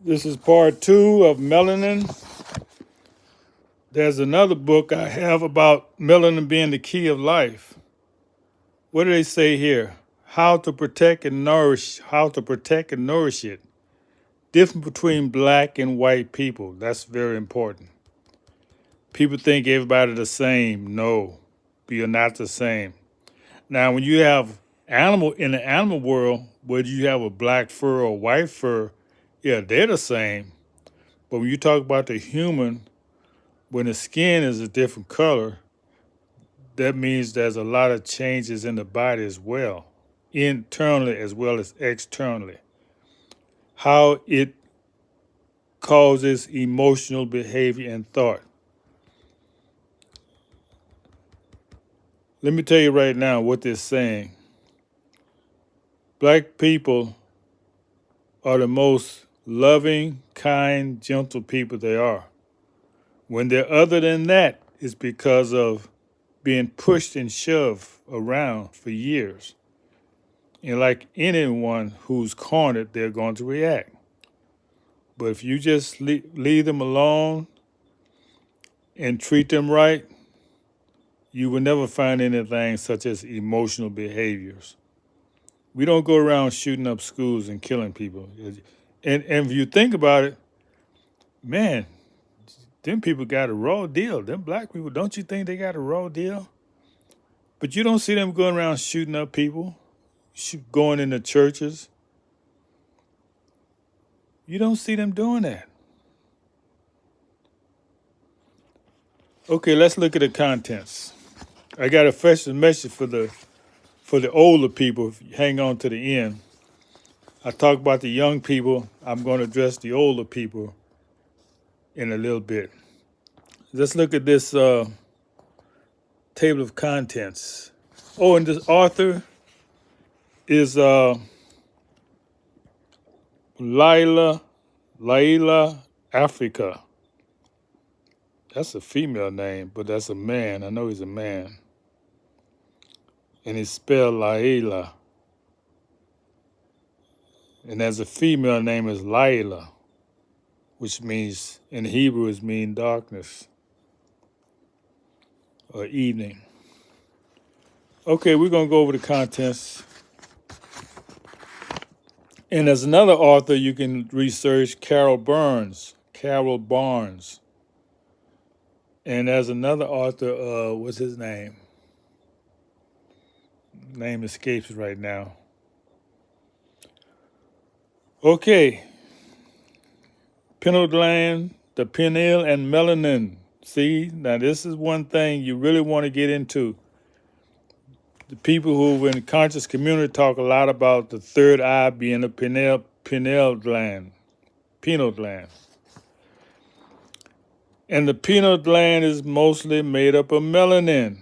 This is part 2 of melanin. There's another book I have about melanin being the key of life. What do they say here? How to protect and nourish it. Difference between black and white people. That's very important. People think everybody the same. No, we are not the same. Now, when you have in the animal world, whether you have a black fur or white fur, yeah, they're the same. But when you talk about the human, when the skin is a different color, that means there's a lot of changes in the body as well, internally as well as externally. How it causes emotional behavior and thought. Let me tell you right now what they're saying. Black people are the most loving, kind, gentle people they are. When they're other than that, it's because of being pushed and shoved around for years. And like anyone who's cornered, they're going to react. But if you just leave them alone and treat them right, you will never find anything such as emotional behaviors. We don't go around shooting up schools and killing people. And if you think about it, man, them people got a raw deal. Them black people, don't you think they got a raw deal? But you don't see them going around shooting up people, going into churches. You don't see them doing that. Okay, let's look at the contents. I got a fresh message for the older people. Hang on to the end. I talk about the young people. I'm going to address the older people in a little bit. Let's look at this table of contents. Oh, and this author is Laila Africa. That's a female name, but that's a man. I know he's a man. And it's spelled Laila. And as a female name is Laila, which means, in Hebrew, it means darkness or evening. Okay, we're going to go over the contents. And as another author, you can research Carol Barnes. And as another author, what's his name? Name escapes me right now. Okay. Pineal gland, the pineal, and melanin. See, now this is one thing you really want to get into. The people who in the conscious community talk a lot about the third eye being the pineal gland. And the pineal gland is mostly made up of melanin.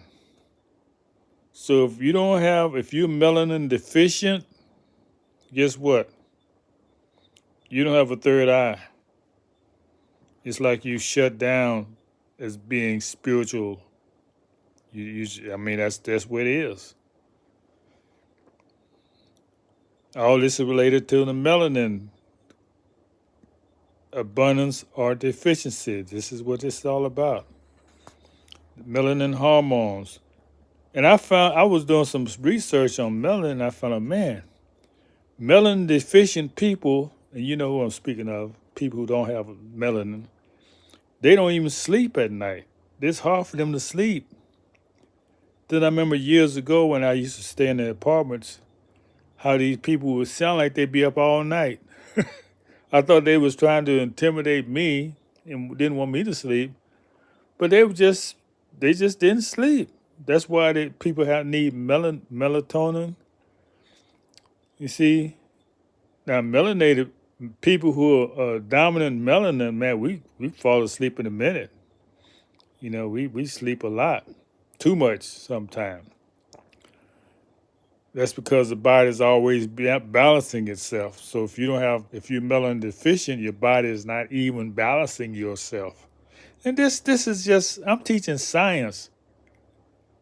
So if you're melanin deficient, guess what? You don't have a third eye. It's like you shut down as being spiritual. That's what it is. All this is related to the melanin abundance or deficiency. This is what it's all about. Melanin hormones. And I was doing some research on melanin, and I found out, man, melanin deficient people, and you know who I'm speaking of, people who don't have melanin, they don't even sleep at night. It's hard for them to sleep. Then I remember years ago when I used to stay in the apartments, how these people would sound like they'd be up all night. I thought they was trying to intimidate me and didn't want me to sleep, but they just didn't sleep. That's why people need melatonin. You see, now melanated people who are dominant melanin, man, we fall asleep in a minute. You know, we sleep a lot, too much sometimes. That's because the body is always balancing itself. So if you're melanin deficient, your body is not even balancing yourself. And this is just, I'm teaching science.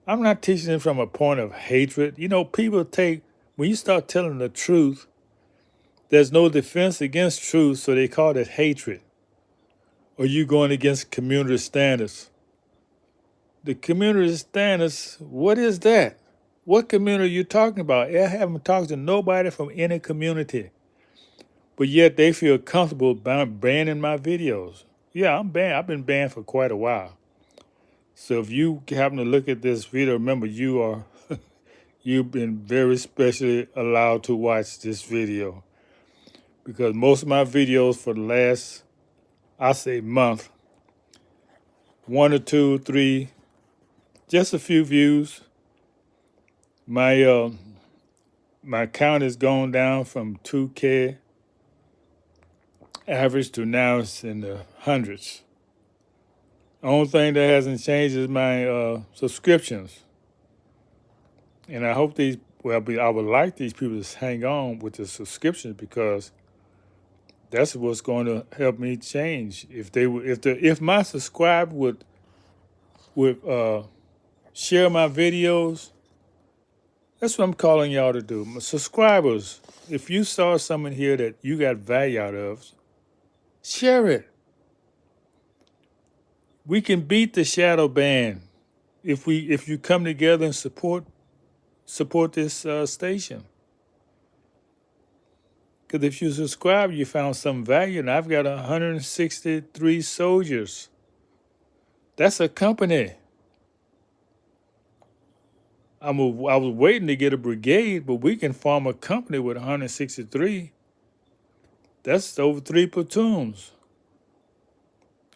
I'm not teaching it from a point of hatred. You know, when you start telling the truth, There's no defense against truth, so they call it hatred. Or you going against community standards. The community standards, what is that? What community are you talking about? I haven't talked to nobody from any community. But yet they feel comfortable banning my videos. Yeah, I'm banned. I've been banned for quite a while. So if you happen to look at this video, remember you've been very specially allowed to watch this video. Because most of my videos for the last, I say month, 1 or 2, 3, just a few views. My count has gone down from 2K average to now it's in the hundreds. The only thing that hasn't changed is my subscriptions. And I hope I would like these people to hang on with the subscriptions because that's what's going to help me change. If my subscriber would share my videos, that's what I'm calling y'all to do. My subscribers, if you saw something here that you got value out of, share it. We can beat the shadow ban if you come together and support this station. Because if you subscribe, you found some value, and I've got 163 soldiers. That's a company. I was waiting to get a brigade, but we can form a company with 163. That's over 3 platoons.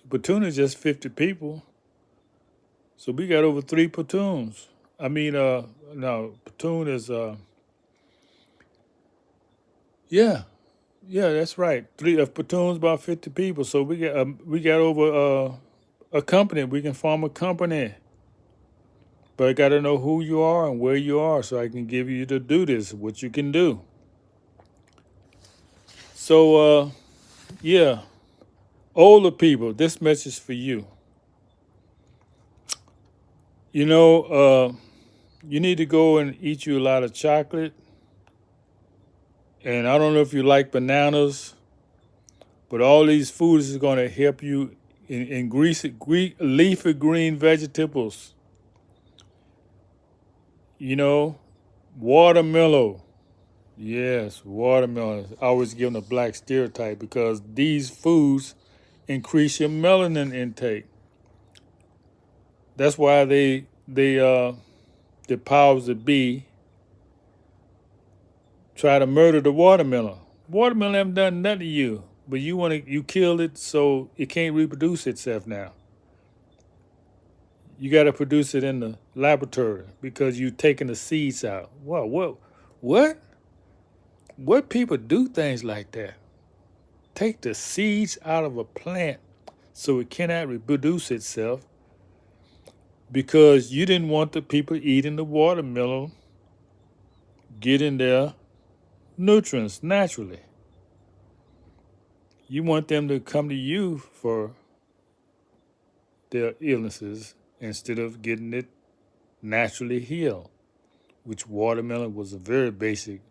Platoon is just 50 people. So we got over 3 platoons. I mean, no, platoon is, yeah, that's right. 3 platoons, about 50 people. So we got over a company. We can form a company. But I got to know who you are and where you are so I can give you to do this, what you can do. So, yeah, older people, this message is for you. You know, you need to go and eat you a lot of chocolate. And I don't know if you like bananas, but all these foods is going to help you in leafy green vegetables. You know, watermelon. Yes, watermelon. I always give them a black stereotype because these foods increase your melanin intake. That's why the powers that be try to murder the watermelon. Watermelon haven't done nothing to you, but you killed it so it can't reproduce itself now. You got to produce it in the laboratory because you're taking the seeds out. Whoa, what? What people do things like that? Take the seeds out of a plant so it cannot reproduce itself because you didn't want the people eating the watermelon getting their nutrients naturally. You want them to come to you for their illnesses instead of getting it naturally healed, which watermelon was a very basic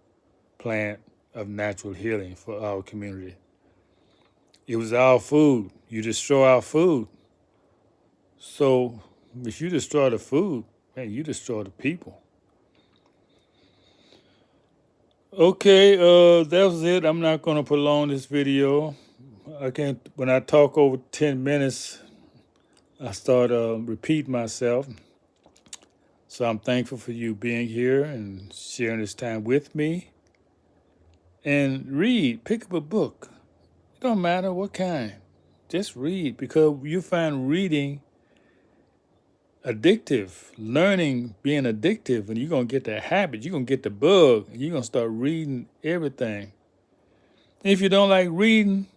plant of natural healing for our community. It was our food. You destroy our food. So if you destroy the food, man, you destroy the people. Okay, that was it. I'm not going to prolong this video. When I talk over 10 minutes, I start repeating myself. So I'm thankful for you being here and sharing this time with me. And pick up a book. It don't matter what kind. Just read because you find reading addictive, learning being addictive, and you're going to get that habit. You're going to get the bug, and you're going to start reading everything. And if you don't like reading,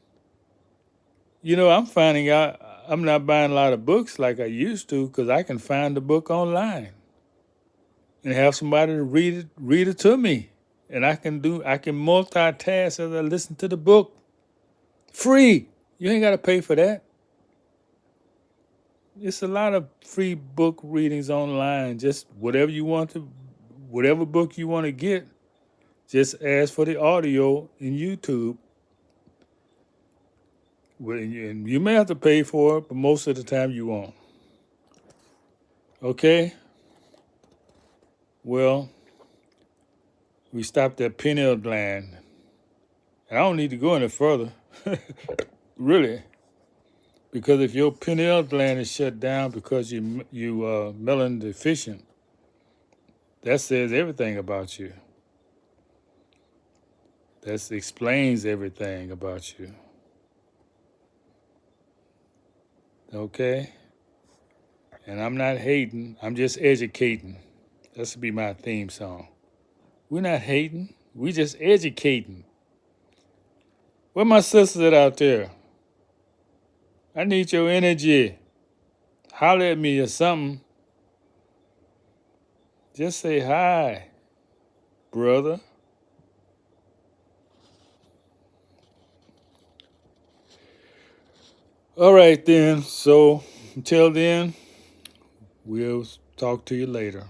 I'm finding out I'm not buying a lot of books like I used to because I can find the book online and have somebody to read it to me. And I can multitask as I listen to the book. Free. You ain't got to pay for that. It's a lot of free book readings online. Just whatever book you want to get, Just ask for the audio in YouTube. And you may have to pay for it, but most of the time you won't. Okay? Well, we stopped at pineal gland. And I don't need to go any further. Really. Because if your pineal gland is shut down because you melanin deficient, that says everything about you. That explains everything about you. Okay? And I'm not hating, I'm just educating. That should be my theme song. We're not hating, we just educating. Where my sisters at out there? I need your energy. Holler at me or something. Just say hi, brother. All right then. So until then, we'll talk to you later.